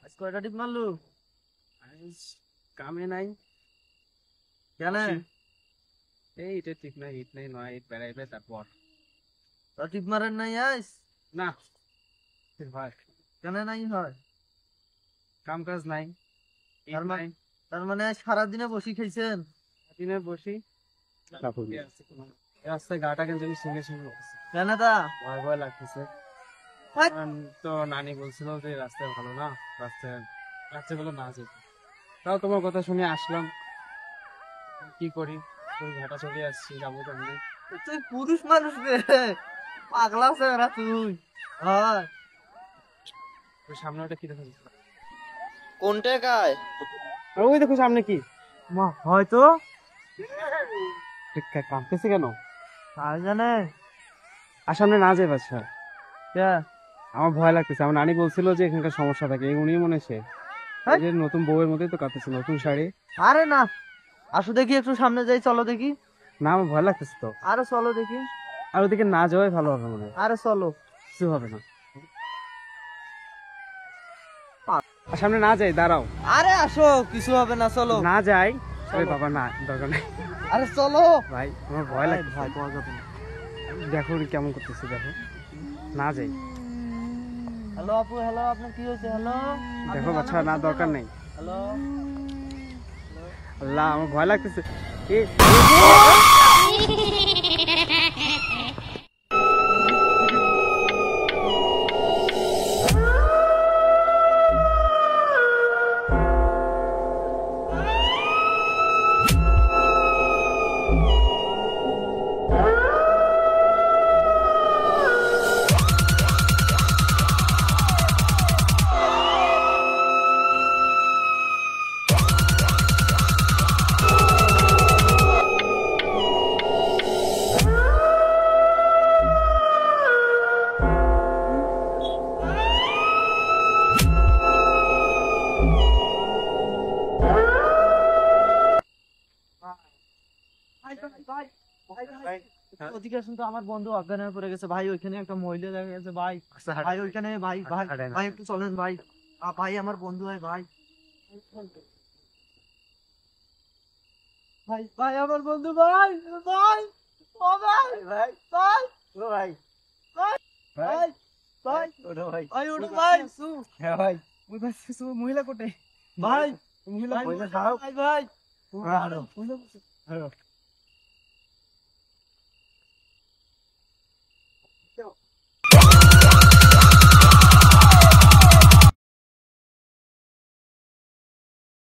আজ কয়টা টিপ মারলু? কামে নাই। কেন? এইটা ঠিক নাই, ইট নাই, নয় ইট বেড়াইবে তারপর। টিপ মারেন নাই আজ? না ভাই, কেন নাই হয়? কাম কাজ নাই, তার ইট নাই। তার মানে সারাদিনে বসি খাইছেন? দিনে বসি রাস্তায় গাটা কেন জানি সঙ্গে সঙ্গে উঠছে। কেন তা? ভয় ভয় লাগতেছে। তো নানি বলছিল যে রাস্তায় ভালো না, রাস্তায় রাস্তাগুলো না যেতে। তাও তোমার কথা শুনে আসলাম, কি করি, ঘাটা চলে আসছি, যাবো কেমনি। তুই পুরুষ মানুষ রে, পাগলা চেহারা তুই। হয় ওই সামনে ওটা কি দেখা যাচ্ছে? কোনটা গায়? ওই দেখো সামনে কি মা হয়তো কাঁপতেছে কেন? আর জানে আর সামনে না যাই বাচ্চা, কে? আমার ভয় লাগতেছে। আমার নানি বলছিল যে এখানকার সমস্যা থাকে, উনি মনে সে এই যে নতুন বউয়ের মধ্যেই তো কাঁপতেছে, নতুন শাড়ি। আরে না, আসো দেখি একটু সামনে যাই, চলো দেখি। না আমার ভয় লাগতেছে তো। আরে চলো দেখি। আর ওদিকে না যাওয়াই ভালো হবে মনে হয়, আরে চলো। কিছু হবে না। আর সামনে না যাই, দাঁড়াও। আরে আসো, কিছু হবে না, চলো। না যাই। আরে বাবা না, দরকার নেই আরে চলো ভাই, আমার ভয় লাগছে। ভাই, পাওয়া যাবে না। দেখো উনি কেমন করতেছে, দেখো। না যাই। হ্যালো আপু, হ্যালো, আপনার কি হয়েছে? হ্যালো দেখো বাচ্চা, না দরকার নেই। হ্যালো। আল্লাহ, আমার ভয় লাগতেছে। ওদিকে আসুন তো, আমার বন্ধু অজ্ঞান হয়ে পড়ে গেছে ভাই। ওইখানে একটা মহিলা দেখা গেছে ভাই। ভাই ওইখানে, ভাই ভাই ভাই একটু চলেন ভাই। ভাই আমার বন্ধু হয় ভাই। ভাই ভাই আমার বন্ধু ভাই। ভাই ও ভাই ভাই ভাই ও ভাই ভাই ভাই ওঠো ভাই, ভাই ওঠো ভাই। হ্যাঁ ভাই, ওই ভাই মহিলা কোটে ভাই, মহিলা ভাই ভাই।